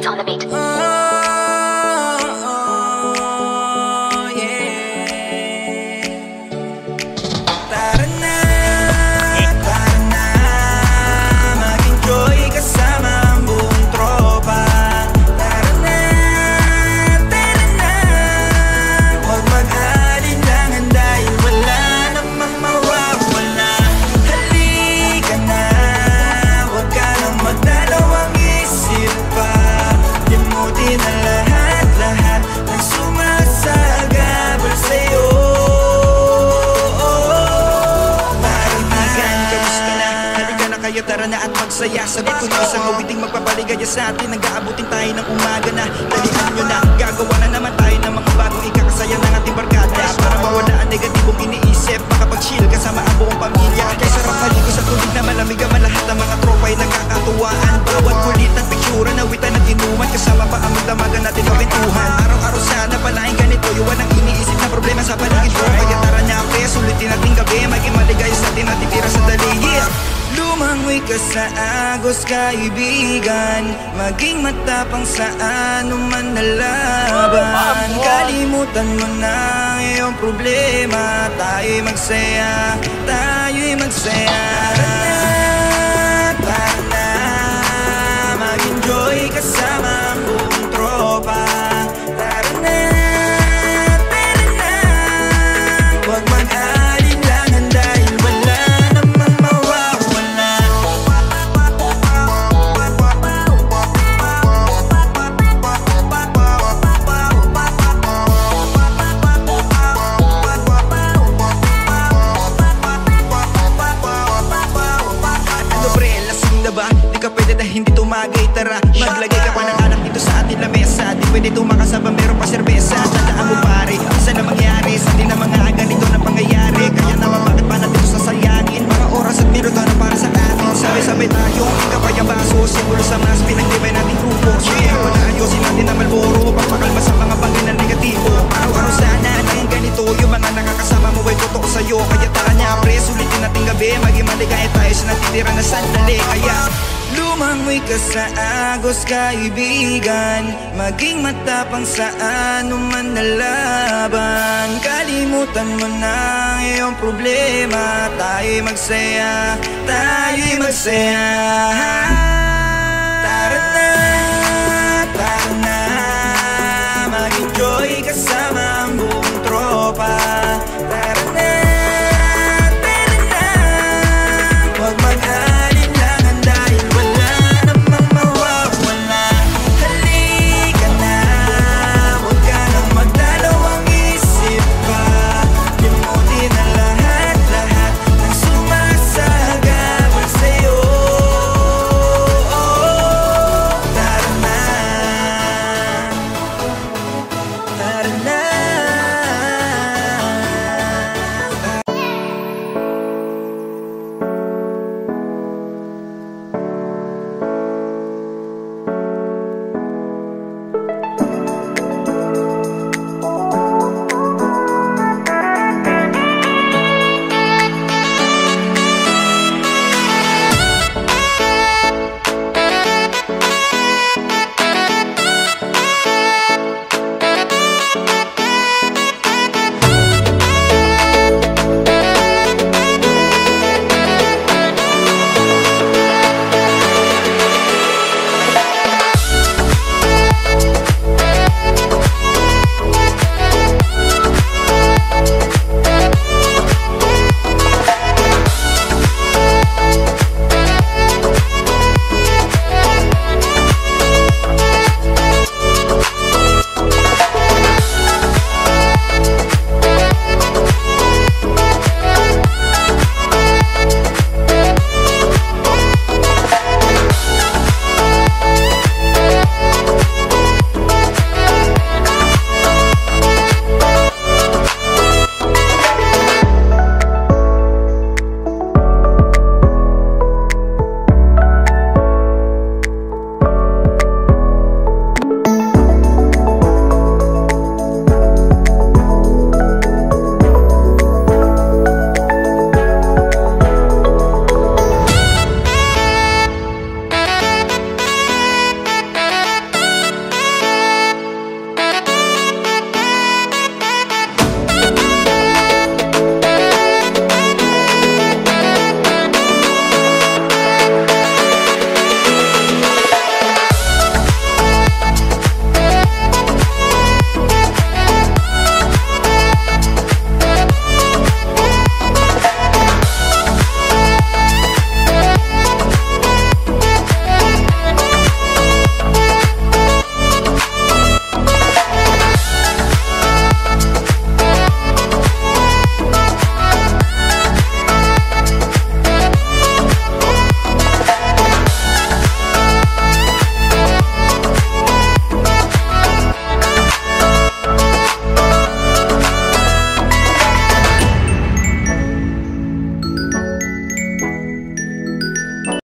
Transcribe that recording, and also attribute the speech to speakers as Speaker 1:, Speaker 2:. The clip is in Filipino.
Speaker 1: Records on the beat.
Speaker 2: Tara na at magsaya. Sagot ko na isang awiting magpapaligaya sa atin. Nag-aabutin tayo ng umaga na. Dalian nyo na, gagawa na naman tayo ng mga bagong ikakasaya ng ating barkada. Para mawala ang negatibong iniisip, makapag-chill kasama ang buong pamilya. Kaya sarap maligo sa tubig na malamig ang lahat ng mga tropa ay nakakatuwaan. Bawat kulit at piksura, nawitan at inuman. Kasama pa ang magdamagan natin kawentuhan. Araw-araw sana palaing ganito, iwan ang iniisip na problema sa paligid ko. Kaya tara na pre, sulitin natin gabi. Maging maligaya sa atin at titira sa dali. Lumangoy ka sa agos kaibigan, maging matapang sa anuman na laban. Kalimutan mo na ang iyong problema, tayo'y magsaya, tayo'y magsaya. Tara na, mag-enjoy kasama ang buong tropa. Tara na, huwag mag-alinlangan dahil wala namang mawawala. Ano pre, lasing na ba? Di ka pwede na hindi tumagay, tara. Maglagay ka pa ng anak dito sa atin lamesa. Di pwede tumakasaba, meron pa serbesa. Tandaan mo pare, isa na mangyari sa atin na mga ganito na pangyayari. Kaya naman bakit pa natin ito sasayangin? Mga oras at minuto na para sa atin. Sabay-sabay tayo, ikapay ang baso. Simulo sa mas pinagdibay nating grupo. Kaya wala ayusin natin na malboro, pagpakalma sa mga bagay na negatibo. Araw-araw sana naging ganito, yung mga nakakasama mo ay totoo sa'yo. Kaya tara niya pre, sulitin natin gabi. Maging maligaya tayo sa natitira na sandali. Kaya lumangoy ka sa agos kaibigan, maging matapang sa anuman na laban. Kalimutan mo na ang iyong problema, tayo'y magsaya, tayo'y magsaya. Tara na, mag-enjoy kasama